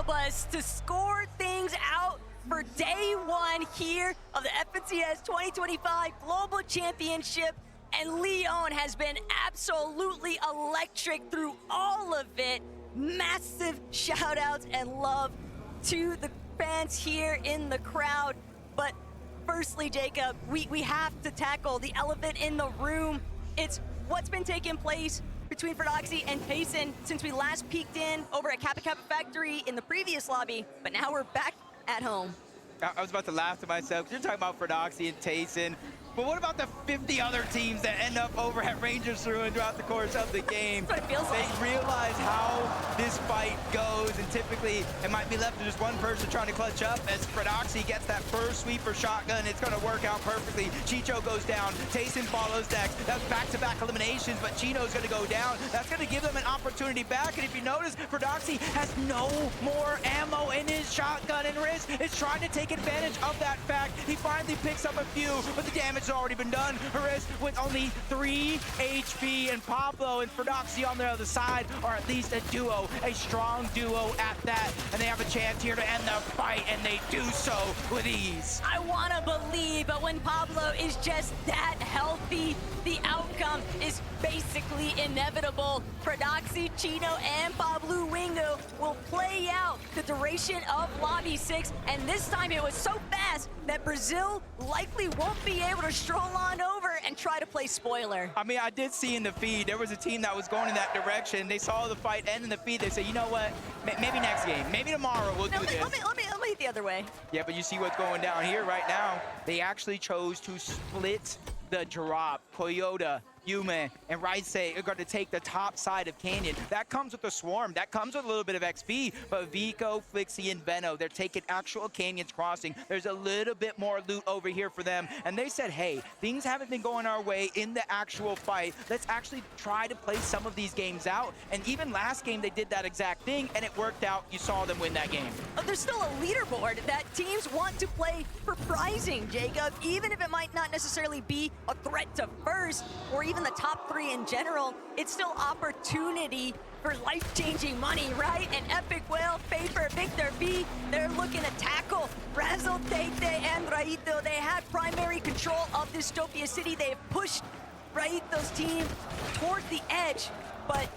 Bus to score things out for day one here of the FNCS 2025 Global Championship. And Leon has been absolutely electric through all of it. Massive shout outs and love to the fans here in the crowd. But firstly, Jacob, we have to tackle the elephant in the room. It's what's been taking place between Fredoxie and Payson since we last peeked in over at Kappa Kappa Factory in the previous lobby, but now we're back at home. I was about to laugh to myself, because you're talking about Fredoxie and Tayson, but what about the 50 other teams that end up over at Rangers throughout the course of the game? That's what it feels like. They realize how this fight goes, and typically it might be left to just one person trying to clutch up. As Fredoxie gets that first sweeper shotgun, it's going to work out perfectly. Chicho goes down, Tayson follows next. That's back-to-back eliminations, but Chino's going to go down. That's going to give them an opportunity back, and if you notice, Fredoxie has no more ammo in his shotgun, and Riz is trying to take advantage of that fact. He finally picks up a few, but the damage has already been done. Riz with only 3 HP, and Pablo and Fredoxie on the other side are at least a duo, a strong duo at that, and they have a chance here to end the fight, and they do so with ease. I want to believe, but when Pablo is just that healthy, the outcome is basically inevitable. Fredoxie, Chino, and Pablo Wingo will play out the duration of Lobby 6, and this time it was so fast that Brazil likely won't be able to stroll on over and try to play spoiler. I mean, I did see in the feed, there was a team that was going in that direction. They saw the fight end in the feed. They said, you know what, maybe next game, maybe tomorrow we'll do this. Let me hit the other way. Yeah, but you see what's going down here right now. They actually chose to split the drop. Toyota, Yume, and Raisei are going to take the top side of Canyon. That comes with the swarm. That comes with a little bit of XP. But Vico, Flixie, and Veno, they're taking actual Canyons crossing. There's a little bit more loot over here for them. And they said, hey, things haven't been going our way in the actual fight. Let's actually try to play some of these games out. And even last game, they did that exact thing, and it worked out. You saw them win that game. There's still a leaderboard that teams want to play for prizing, Jacob. Even if it might not necessarily be a threat to first, or even the top 3 in general, it's still opportunity for life-changing money, right? And Epic Whale, Paper, Victor V, they're looking to tackle Razzle, Tate, and Raito. They have primary control of Dystopia City. They have pushed Raito's team toward the edge, but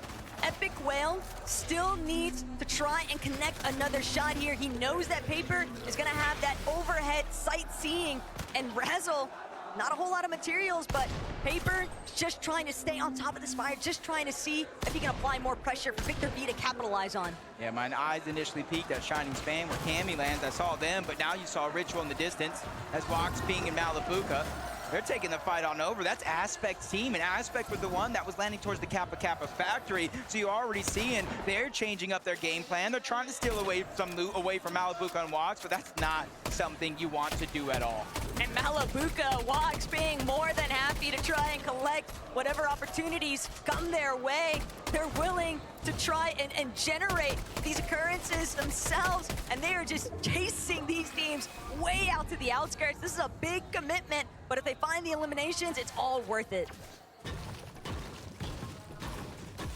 Epic Whale still needs to try and connect another shot here. He knows that Paper is gonna have that overhead sightseeing, and Razzle, not a whole lot of materials, but Paper just trying to stay on top of this fire, just trying to see if he can apply more pressure for Victor V to capitalize on. Yeah, my eyes initially peeked at Shining Span where Cammy lands. I saw them, but now you saw Ritual in the distance as Wax, Ping, and Malapuka. They're taking the fight on over. That's Aspect's team, and Aspect was the one that was landing towards the Kappa Kappa factory. So you're already seeing they're changing up their game plan. They're trying to steal away some loot away from Malapuka and Wax, but that's not something you want to do at all. And Malapuka, Wax being more than happy to try and collect whatever opportunities come their way. They're willing to try and generate these occurrences themselves, and they are just chasing these teams way out to the outskirts. This is a big commitment, but if they find the eliminations, it's all worth it.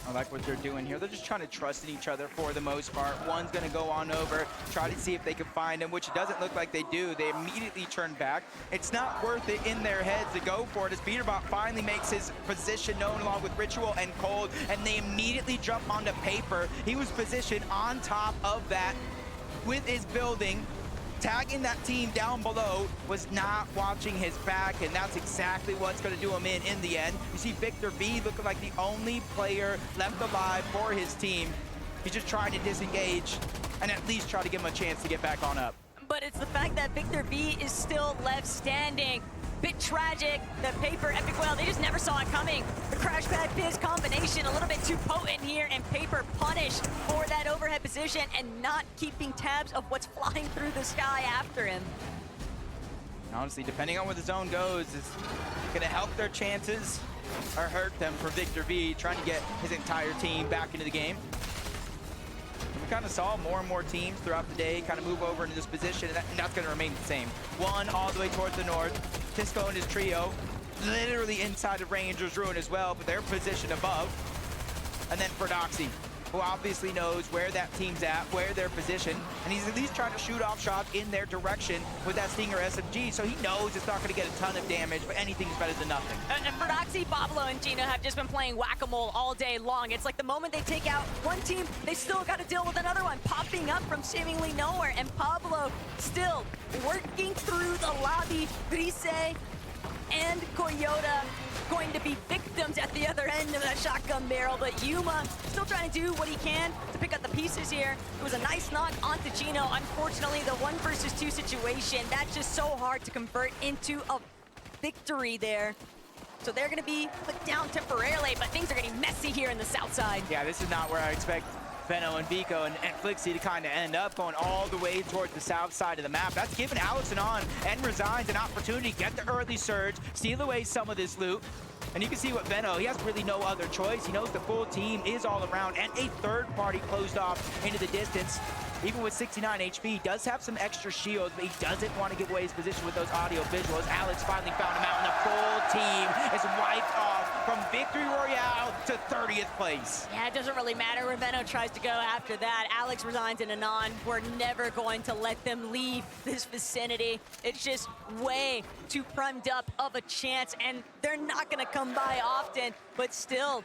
I like what they're doing here. They're just trying to trust in each other for the most part. One's going to go on over, try to see if they can find him, which doesn't look like they do. They immediately turn back. It's not worth it in their heads to go for it, as Peterbot finally makes his position known along with Ritual and Cold, and they immediately jump onto Paper. He was positioned on top of that with his building. Tagging that team down below, was not watching his back, and that's exactly what's going to do him in the end. You see Victor V looking like the only player left alive for his team. He's just trying to disengage and at least try to give him a chance to get back on up. But it's the fact that Victor V is still left standing. Bit tragic. The Paper, Epic Whale, they just never saw it coming. The Crash Pad Fizz combination a little bit too potent here, and Paper punished for that overhead position and not keeping tabs of what's flying through the sky after him. Honestly, depending on where the zone goes, is gonna help their chances or hurt them for Victor V, trying to get his entire team back into the game. We kind of saw more and more teams throughout the day kind of move over into this position, and that's going to remain the same. One all the way towards the north. Tisco and his trio, literally inside of Ranger's Ruin as well, but they're positioned above. And then Fredoxie who obviously knows where that team's at, where they're positioned, and he's at least trying to shoot off shots in their direction with that Stinger SMG, so he knows it's not going to get a ton of damage, but anything's better than nothing. And Fredoxie, Pablo, and Gino have just been playing whack-a-mole all day long. It's like the moment they take out one team, they still got to deal with another one popping up from seemingly nowhere, and Pablo still working through the lobby. Grise and Coyota going to be victims at the other end of that shotgun barrel, but Yuma still trying to do what he can to pick up the pieces here. It was a nice knock onto Gino. Unfortunately, the 1 versus 2 situation, that's just so hard to convert into a victory there. So they're going to be put down temporarily, but things are getting messy here in the south side. Yeah, this is not where I expect Benno and Vico and Flixie to kind of end up, going all the way towards the south side of the map. That's given Alex and On and Resigns an opportunity to get the early surge, steal away some of this loot. And you can see what Benno, he has really no other choice. He knows the full team is all around, and a third party closed off into the distance. Even with 69 HP, he does have some extra shields, but he doesn't want to give away his position with those audio visuals. Alex finally found him out, and the full team is wiped off from Victory Royale to 30th place. Yeah, it doesn't really matter where Benno tries to go after that. Alex Resigns and Anon, we're never going to let them leave this vicinity. It's just way too primed up of a chance, and they're not going to come by often, but still,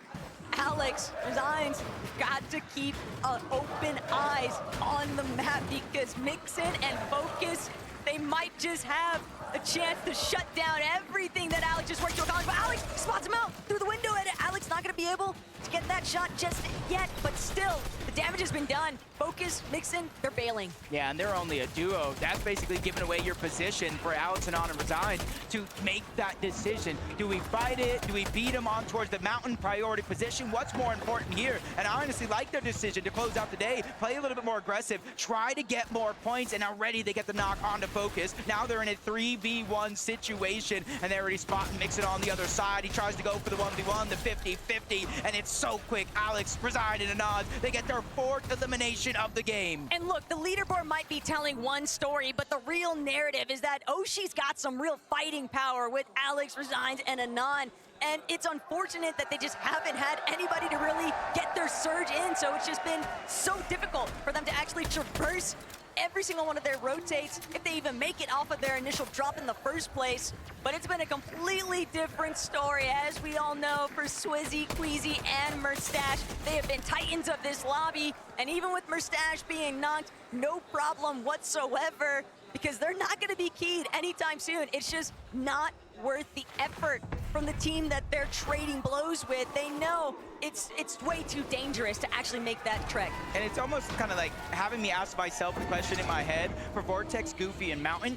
Alex Resigns got to keep open eyes on the map, because Mixin and Focus, they might just have a chance to shut down everything that Alex just worked to accomplish. But Alex spots him out through the window, and Alex not going to be able to get that shot just yet, but still, the damage has been done. Focus, Mixin, they're bailing. Yeah, and they're only a duo. That's basically giving away your position for Alex and On and Resign to make that decision. Do we fight it? Do we beat him on towards the mountain priority position? What's more important here? And I honestly like their decision to close out the day, play a little bit more aggressive, try to get more points, and already they get the knock onto Focus. Now they're in a 3v1 situation, and they're already spotting Mixin on the other side. He tries to go for the 1v1, the 50-50, and it's so quick. Alex, Resign, and Anand, they get their 4th elimination of the game. And look, the leaderboard might be telling one story, but the real narrative is that Oshi's got some real fighting power with Alex, Resigns, and Anand. And it's unfortunate that they just haven't had anybody to really get their surge in, so it's just been so difficult for them to actually traverse every single one of their rotates, if they even make it off of their initial drop in the first place. But it's been a completely different story, as we all know, for Swizzy, Queasy, and Merstache. They have been titans of this lobby, and even with Merstache being knocked, no problem whatsoever, because they're not gonna be keyed anytime soon. It's just not worth the effort from the team that they're trading blows with. They know it's way too dangerous to actually make that trek. And it's almost kind of like having me ask myself a question in my head for Vortex, Goofy, and Mountain.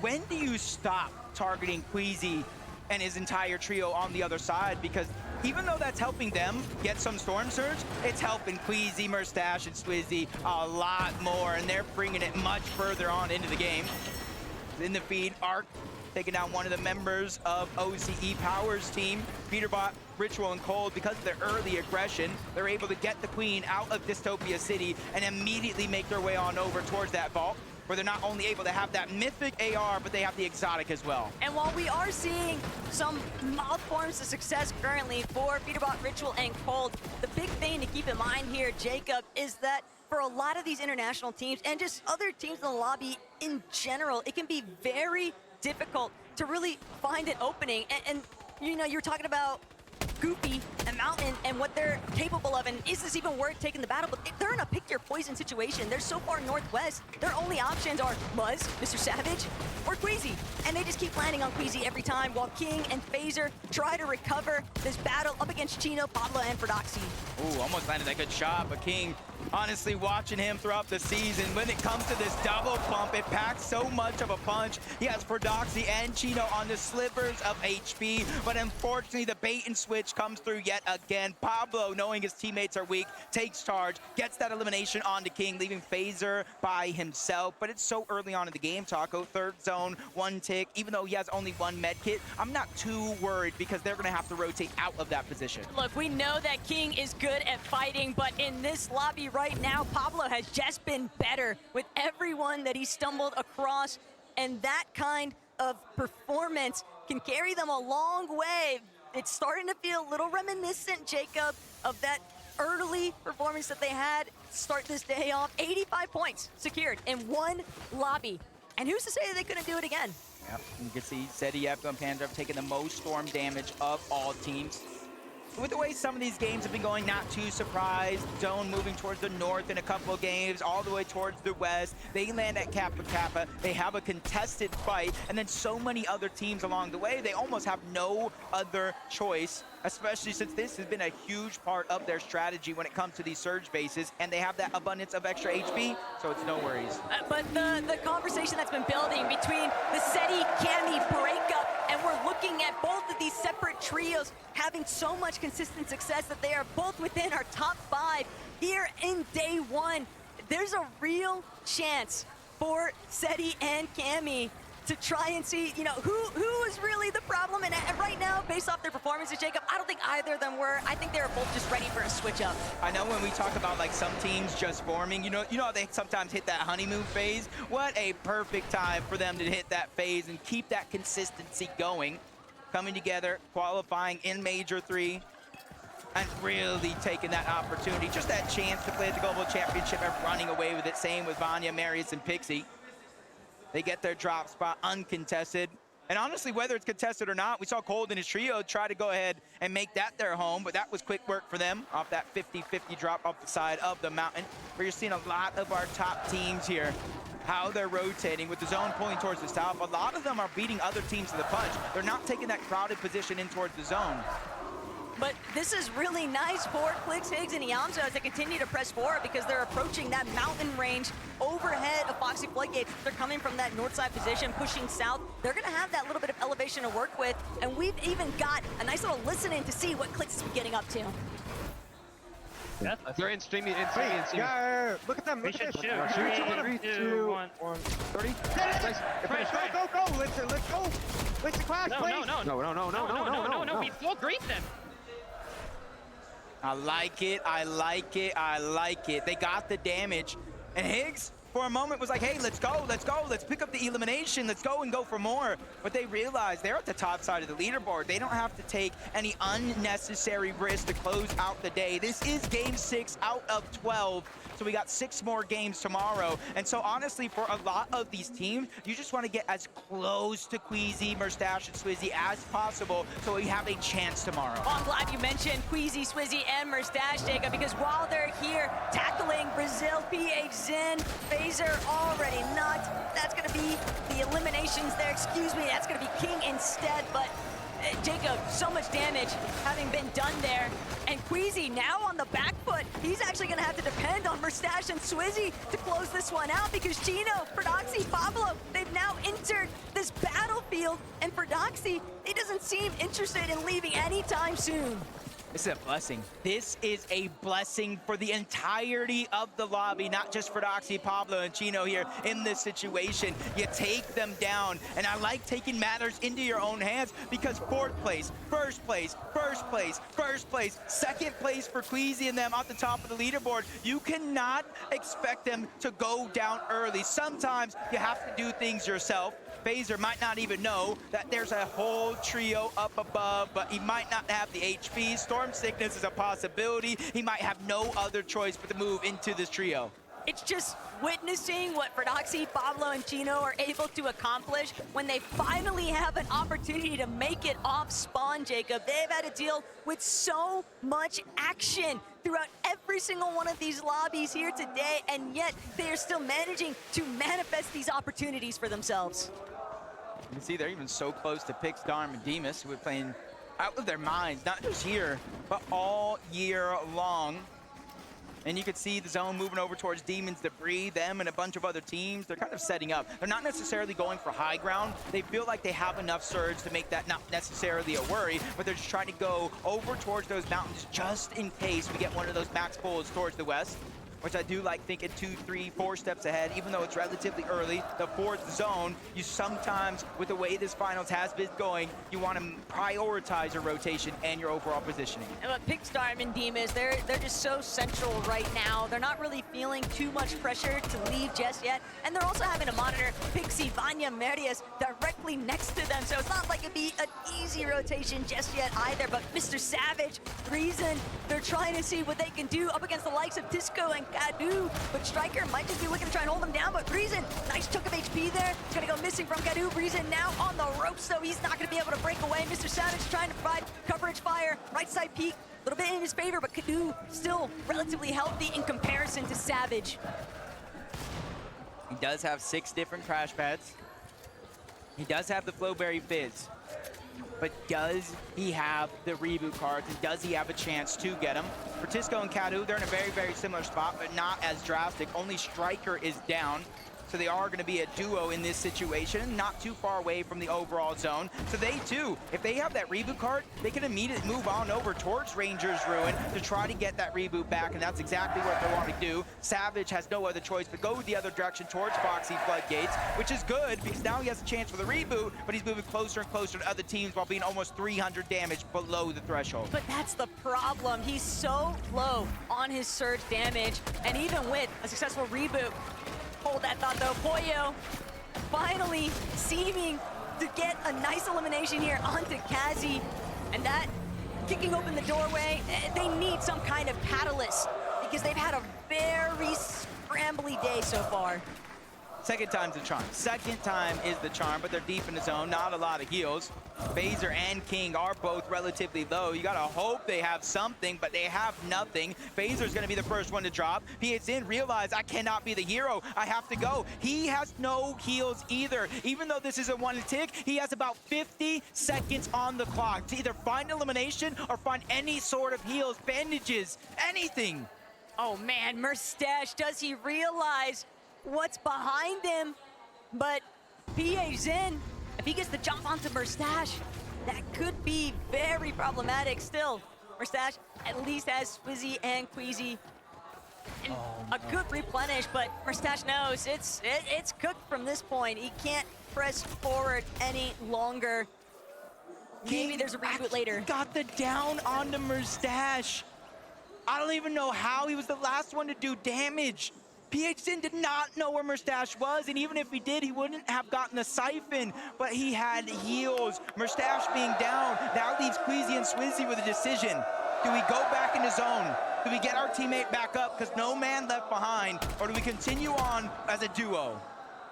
When do you stop targeting Queasy and his entire trio on the other side? Because even though that's helping them get some Storm Surge, it's helping Queasy, Merstache, and Swizzy a lot more, and they're bringing it much further on into the game. In the feed, Arc taking down one of the members of OCE Power's team. Peterbot, Ritual, and Cold, because of their early aggression, they're able to get the Queen out of Dystopia City and immediately make their way on over towards that vault, where they're not only able to have that mythic AR, but they have the exotic as well. And while we are seeing some mild forms of success currently for Peterbot, Ritual, and Cold, the big thing to keep in mind here, Jacob, is that for a lot of these international teams and just other teams in the lobby in general, it can be very difficult to really find an opening. And you know, you're talking about Goofy and Mountain and what they're capable of, and is this even worth taking the battle? But they're in a pick your poison situation. They're so far northwest, their only options are Muzz, Mr. Savage, or Queasy. And they just keep landing on Queasy every time, while King and Phaser try to recover this battle up against Chino, Pablo, and Fredoxie. Ooh, almost landed that good shot, but King, honestly, watching him throughout the season, when it comes to this double pump, it packs so much of a punch. He has Fredoxie and Chino on the slivers of HP, but unfortunately, the bait and switch comes through yet again. Pablo, knowing his teammates are weak, takes charge, gets that elimination onto King, leaving Phaser by himself. But it's so early on in the game, Taco. 3rd zone, 1 tick. Even though he has only 1 med kit, I'm not too worried, because they're gonna have to rotate out of that position. Look, we know that King is good at fighting, but in this lobby right now, Pablo has just been better with everyone that he stumbled across, and that kind of performance can carry them a long way. It's starting to feel a little reminiscent, Jacob, of that early performance that they had to start this day off. 85 points secured in one lobby. And who's to say they couldn't do it again? Yep, you can see Zeddy, Epco, and Panda have taken the most storm damage of all teams. With the way some of these games have been going, not too surprised. Zone moving towards the north in a couple of games, all the way towards the west. They land at Kappa Kappa. They have a contested fight, and then so many other teams along the way, they almost have no other choice, especially since this has been a huge part of their strategy when it comes to these surge bases, and they have that abundance of extra HP, so it's no worries. But the conversation that's been building between the Seti-Cammy breakup, and we're looking at both of these separate trios having so much consistent success that they are both within our top 5 here in day 1. There's a real chance for Seti and Cammy to try and see, you know, who is really the problem. And right now, based off their performances, Jacob, I don't think either of them were. I think they were both just ready for a switch up. I know when we talk about like some teams just forming, you know how they sometimes hit that honeymoon phase? What a perfect time for them to hit that phase and keep that consistency going. Coming together, qualifying in Major 3, and really taking that opportunity, just that chance to play at the Global Championship and running away with it. Same with Vanya, Marius, and Pixie. They get their drop spot uncontested. And honestly, whether it's contested or not, we saw Cold and his trio try to go ahead and make that their home, but that was quick work for them off that 50-50 drop off the side of the mountain, where you're seeing a lot of our top teams here, how they're rotating with the zone pulling towards the south. A lot of them are beating other teams to the punch. They're not taking that crowded position in towards the zone. But this is really nice for Clix, Higgs, and Yamza as they continue to press forward because they're approaching that mountain range overhead of Foxy Floodgates. They're coming from that north side position, pushing south. They're going to have that little bit of elevation to work with, and we've even got a nice little listening to see what Clix is getting up to. Yeah, They're in streaming. yeah, look at them. We Look at should this. shoot. 3, 2, 1. 30. Nice. Go. Let's go. Let's clash, please. No. We full grief them. I like it, I like it, I like it. They got the damage. And Higgs, for a moment, was like, hey, let's go. Let's pick up the elimination. Let's go and go for more. But they realized they're at the top side of the leaderboard. They don't have to take any unnecessary risk to close out the day. This is game 6 out of 12. So we got 6 more games tomorrow. And so honestly, for a lot of these teams, you just want to get as close to Queasy, Merstash, and Swizzy as possible so we have a chance tomorrow. Well, I'm glad you mentioned Queasy, Swizzy, and Merstash, Jacob, because while they're here tackling Brazil, PH, Zen, Phaser already knocked. That's going to be the eliminations there. Excuse me, that's going to be King instead, but Jacob, so much damage having been done there. And Queasy now on the back foot. He's actually going to have to depend on Merstash and Swizzy to close this one out because Chino, Fredoxie, Pablo, they've now entered this battlefield. And Fredoxie, he doesn't seem interested in leaving anytime soon. This is a blessing. This is a blessing for the entirety of the lobby, not just Fredoxie, Pablo, and Chino here in this situation. You take them down, and I like taking matters into your own hands because 4th place, 1st place, 1st place, 1st place, 2nd place for Queasy and them off the top of the leaderboard. You cannot expect them to go down early. Sometimes you have to do things yourself. Phaser might not even know that there's a whole trio up above, but he might not have the HP. Storm Sickness is a possibility. He might have no other choice but to move into this trio. It's just witnessing what Fredoxie, Pablo, and Chino are able to accomplish when they finally have an opportunity to make it off spawn, Jacob. They've had to deal with so much action throughout every single one of these lobbies here today, and yet they are still managing to manifest these opportunities for themselves. You can see they're even so close to Pix, Darm, and Demus, who are playing out of their minds, not just here, but all year long. And you can see the zone moving over towards Demons, Debris, them, and a bunch of other teams. They're kind of setting up. They're not necessarily going for high ground. They feel like they have enough surge to make that not necessarily a worry, but they're just trying to go over towards those mountains just in case we get one of those max pulls towards the west. which I do like thinking 2, 3, 4 steps ahead, even though it's relatively early. The 4th zone, you sometimes, with the way this finals has been going, you want to prioritize your rotation and your overall positioning. And what Pigstar and Demas, they're just so central right now. They're not really feeling too much pressure to leave just yet. And they're also having to monitor Pixie, Vanya, Meridius directly next to them. So it's not like it'd be an easy rotation just yet either. But Mr. Savage, Reason, they're trying to see what they can do up against the likes of Disco and Kadu. But Striker might just be looking to try and hold him down. But Reason, nice chunk of HP there. It's gonna go missing from Kadu. Reason now on the ropes, though. He's not gonna be able to break away. Mr. Savage trying to provide coverage fire. Right side peek, a little bit in his favor, but Kadu still relatively healthy in comparison to Savage. He does have 6 different crash pads. He does have the Flowberry Fizz. But does he have the reboot cards, and does he have a chance to get them? For Tisco and Kadu, they're in a very, very similar spot, but not as drastic. Only Striker is down, so they are going to be a duo in this situation, not too far away from the overall zone. So they too, if they have that reboot card, they can immediately move on over towards Ranger's Ruin to try to get that reboot back, and that's exactly what they want to do. Savage has no other choice but go the other direction towards Foxy Floodgates, which is good because now he has a chance for the reboot, but he's moving closer and closer to other teams while being almost 300 damage below the threshold. But that's the problem. He's so low on his surge damage, and even with a successful reboot, hold that thought though, Pollo finally seeming to get a nice elimination here onto Kazi, and that kicking open the doorway. They need some kind of catalyst because they've had a very scrambly day so far. Second time's the charm. Second time is the charm, but they're deep in the zone, not a lot of heals. Phaser and King are both relatively low. You gotta hope they have something, but they have nothing. Phaser's gonna be the first one to drop. PHN realize I cannot be the hero. I have to go. He has no heals either. Even though this is a one tick, he has about 50 seconds on the clock to either find elimination or find any sort of heals, bandages, anything. Oh man, Merstash, does he realize what's behind him? But PA Zen, if he gets the jump onto Merstash, that could be very problematic still. Merstash at least has Swizzy and Queasy. And a good replenish, but Merstash knows it's cooked from this point. He can't press forward any longer. Maybe there's a reboot later. Got the down onto Merstash. I don't even know how he was the last one to do damage. PHN did not know where Merstash was, and even if he did, he wouldn't have gotten a siphon, but he had heals. Merstash being down now leaves Queasy and Swizzy with a decision. Do we go back into zone? Do we get our teammate back up because no man left behind, or do we continue on as a duo?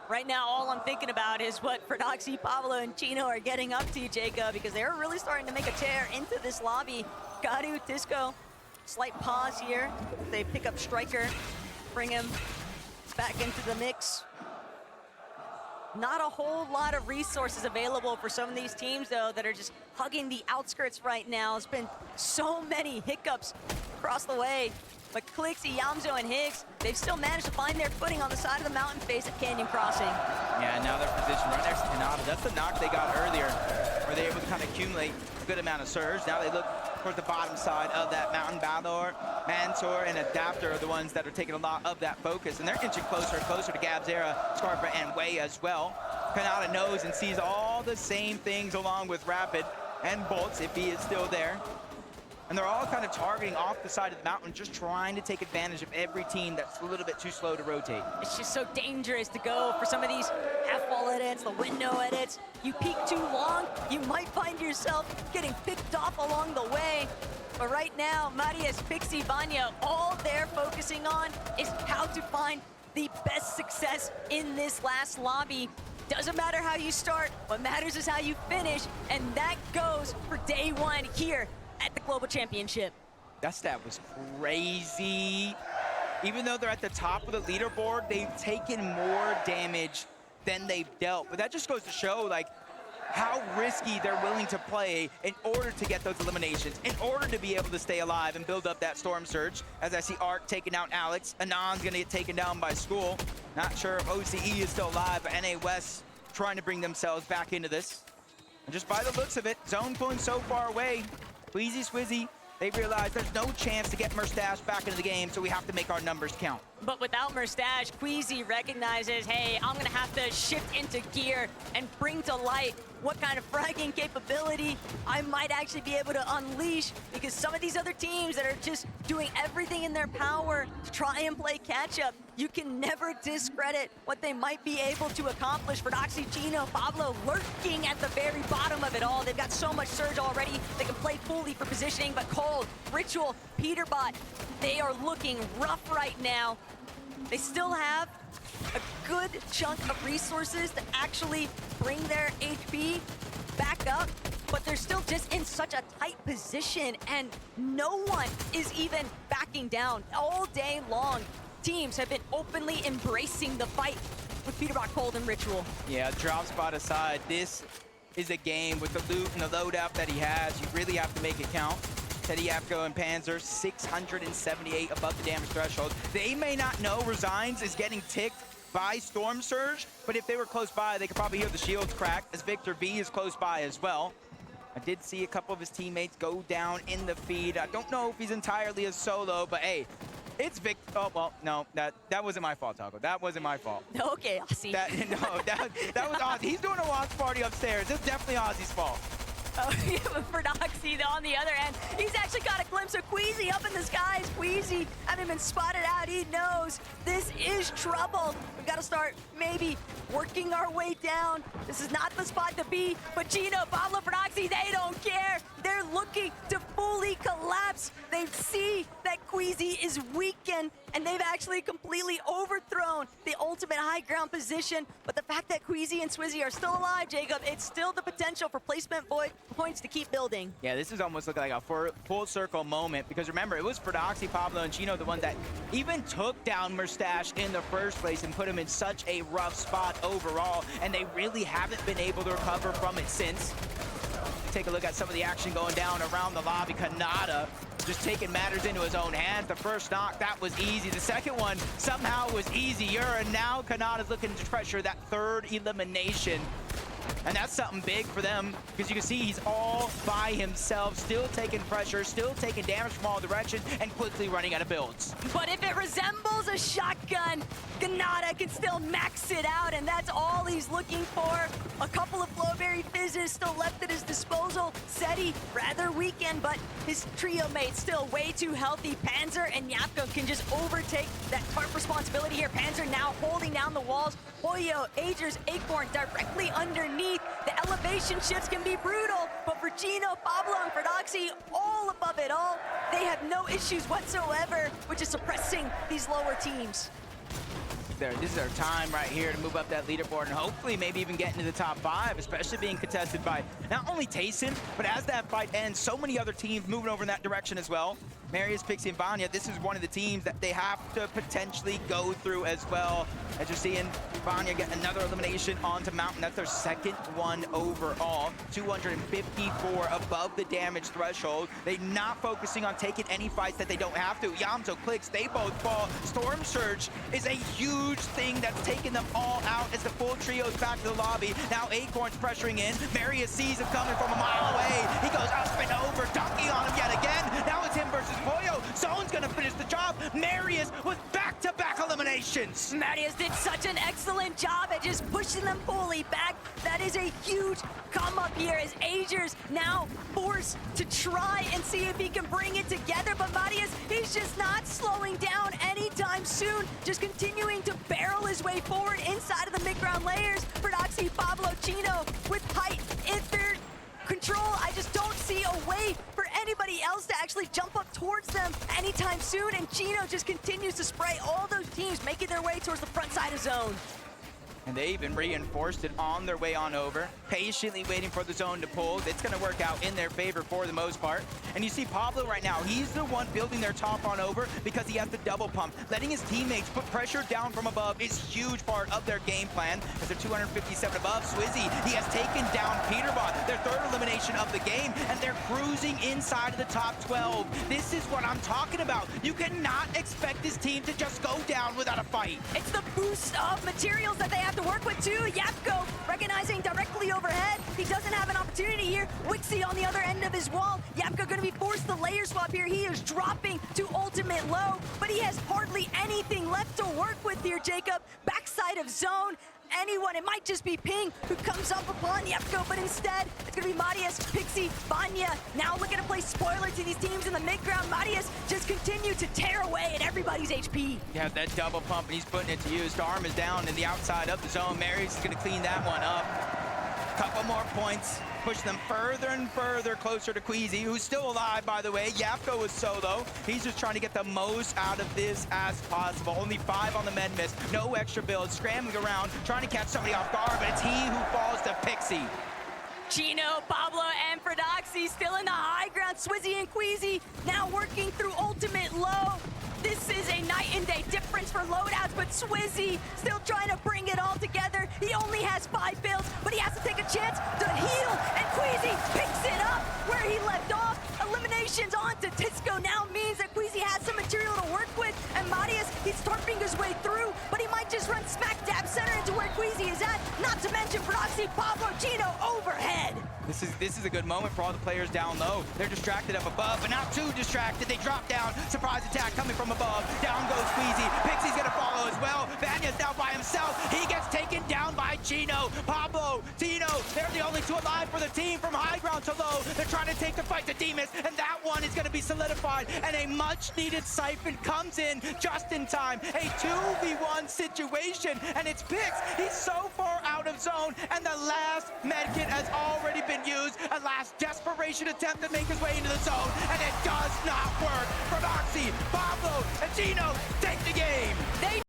Right now, all I'm thinking about is what Fredoxie, Pablo, and Chino are getting up to, Jacob, because they're really starting to make a tear into this lobby. Kadu, Tisco, slight pause here. They pick up Striker, bring him back into the mix. Not a whole lot of resources available for some of these teams, though, that are just hugging the outskirts right now. It's been so many hiccups across the way. But Clixie, Yamzo, and Higgs, they've still managed to find their footing on the side of the mountain face at Canyon Crossing. Yeah, now they're positioned right next to Kanata. That's the knock they got earlier, where they were able to kind of accumulate a good amount of surge. Now they look towards the bottom side of that mountain. Balor, Mantor, and Adapter are the ones that are taking a lot of that focus, and they're inching closer and closer to Gabzera, Scarpa, and Way as well. Kanata knows and sees all the same things along with Rapid and Bolts, if he is still there. And they're all kind of targeting off the side of the mountain, just trying to take advantage of every team that's a little bit too slow to rotate. It's just so dangerous to go for some of these half-wall edits, the window edits. You peek too long, you might find yourself getting picked off along the way. But right now, Marius, Pixie, Vanya, all they're focusing on is how to find the best success in this last lobby. Doesn't matter how you start, what matters is how you finish, and that goes for day one here at the Global Championship. That stat was crazy. Even though they're at the top of the leaderboard, they've taken more damage than they've dealt. But that just goes to show, like, how risky they're willing to play in order to get those eliminations, in order to be able to stay alive and build up that Storm Surge. As I see Arc taking out Alex, Anon's gonna get taken down by School. Not sure if OCE is still alive, but NA West trying to bring themselves back into this. And just by the looks of it, zone pulling so far away. Queasy, Swizzy, They realize there's no chance to get Merstash back into the game, so we have to make our numbers count. But without Merstash, Queasy recognizes, hey, I'm gonna have to shift into gear and bring to light what kind of fragging capability I might actually be able to unleash, because some of these other teams that are just doing everything in their power to try and play catch up, you can never discredit what they might be able to accomplish. Fredoxie, Gino, Pablo lurking at the very bottom of it all. They've got so much surge already. They can play fully for positioning, but Cold, Ritual, Peterbot, they are looking rough right now. They still have a good chunk of resources to actually bring their HP back up, but they're still just in such a tight position, and no one is even backing down. All day long, teams have been openly embracing the fight with Peterbot, Cold, and Ritual. Yeah, drop spot aside, this is a game with the loot and the loadout that he has. You really have to make it count. Teddy Apko and Panzer, 678 above the damage threshold. They may not know Resigns is getting ticked by Storm Surge, but if they were close by, they could probably hear the shields crack, as Victor V is close by as well. I did see a couple of his teammates go down in the feed. I don't know if he's entirely a solo, but hey, it's Victor. Oh, well, no, that wasn't my fault, Taco. That wasn't my fault. Okay, Ozzy. That was Ozzy. He's doing a watch party upstairs. It's definitely Ozzy's fault. Oh, yeah, but Fredoxie on the other end, he's actually got a glimpse of Queasy up in the skies. Queasy having been spotted out, he knows this is trouble. We've got to start maybe working our way down. This is not the spot to be, but Gino, Pablo, Fredoxie, they don't care. They're looking to fully collapse. They see that Queasy is weakened, and they've actually completely overthrown the ultimate high ground position. But the fact that Queasy and Swizzy are still alive, Jacob, it's still the potential for placement points to keep building. Yeah, this is almost looking like a full circle moment, because remember, it was Fredoxie, Pablo, and Chino the ones that even took down Merstash in the first place and put him in such a rough spot overall, and they really haven't been able to recover from it since. Take a look at some of the action going down around the lobby. Kanata just taking matters into his own hands. The first knock, that was easy. The second one somehow was easier, and now Kanata's looking to pressure that third elimination. And that's something big for them, because you can see he's all by himself, still taking pressure, still taking damage from all directions, and quickly running out of builds. But if it resembles a shotgun, Ganada can still max it out, and that's all he's looking for. A couple of Flowberry Fizzes still left at his disposal. Seti, rather weakened, but his trio mates still way too healthy. Panzer and Yapko can just overtake that tarp responsibility here. Panzer now holding down the walls. Hoyo, Agers, Acorn directly underneath. The elevation shifts can be brutal, but for Gino, Pablo, and Fredoxie, all above it all, they have no issues whatsoever, which is suppressing these lower teams. This is our time right here to move up that leaderboard and hopefully maybe even get into the top 5, especially being contested by not only Tayson, but as that fight ends, so many other teams moving over in that direction as well. Marius, Pixie, and Vanya, this is one of the teams that they have to potentially go through as well. As you're seeing, Vanya get another elimination onto Mountain. That's their second one overall. 254 above the damage threshold. They're not focusing on taking any fights that they don't have to. Yamto clicks, they both fall. Storm Surge is a huge thing that's taken them all out as the full trio's back to the lobby. Now Acorn's pressuring in. Marius sees him coming from a mile away. He goes up and over, dunking on him yet again. Now it's him versus Pollo. Zone's gonna finish the job. Marius with back-to-back eliminations. Marius did such an excellent job at just pushing them fully back. That is a huge come up here as Agers now forced to try and see if he can bring it together. But Marius, he's just not slowing down anytime soon. Just continuing to barrel his way forward inside of the mid-ground layers. Fredoxie, Pablo, Chino with height in third control. I just don't see a way for anybody else to actually jump up towards them anytime soon, and Chino just continues to spray all those teams making their way towards the front side of zone. And they even reinforced it on their way on over, patiently waiting for the zone to pull. It's going to work out in their favor for the most part. And you see Pablo right now, he's the one building their top on over because he has the double pump. Letting his teammates put pressure down from above is a huge part of their game plan. As they're 257 above, Swizzy, he has taken down Peterbot, their third elimination of the game, and they're cruising inside of the top 12. This is what I'm talking about. You cannot expect this team to just go down without a fight. It's the boost of materials that they have to work with too. Yapko recognizing directly overhead. He doesn't have an opportunity here. Wixie on the other end of his wall. Yapko gonna be forced to layer swap here. He is dropping to ultimate low, but he has hardly anything left to work with here, Jacob. Backside of zone. Anyone, it might just be Ping who comes up upon Yapko, but instead it's gonna be Marius, Pixie, Vanya now looking to play spoiler to these teams in the mid-ground. Marius just continued to tear away at everybody's HP. Yeah, that double pump, and he's putting it to use. Storm is down in the outside of the zone. Marius is gonna clean that one up. Couple more points, push them further and further closer to Queasy, who's still alive, by the way. Yapko is solo. He's just trying to get the most out of this as possible. Only 5 on the med miss, no extra build, scrambling around, trying to catch somebody off guard, but it's he who falls to Pixie. Chino, Pablo, and Fredoxie still in the high ground. Swizzy and Queasy now working through ultimate low. This is a night and day difference for loadouts, but Swizzy still trying to bring it all together. He only has 5 builds, but he has to take a chance to heal, and Queasy picks it up where he left off. Eliminations onto Tisco now means that Queasy has some material to work with, and Marius, he's tarping his way through, but he might just run smack dab center into where Queasy is at, not to mention Fredoxie, Pablo, Chino overhead. This is a good moment for all the players down low. They're distracted up above, but not too distracted. They drop down. Surprise attack coming from above. Down goes Queasy. Pixie's gonna follow as well. Vanya's now by himself. He gets taken down by Chino. Pablo, Tino, they're the only 2 alive for the team from high ground to low. They're trying to take the fight to Demas, and that one is gonna be solidified. And a much-needed siphon comes in just in time. A 2v1 situation, and it's Pix. He's so far out of zone, and the last medkit has already been used. A last desperation attempt to make his way into the zone, and it does not work. Fredoxie, Pablo, and Gino take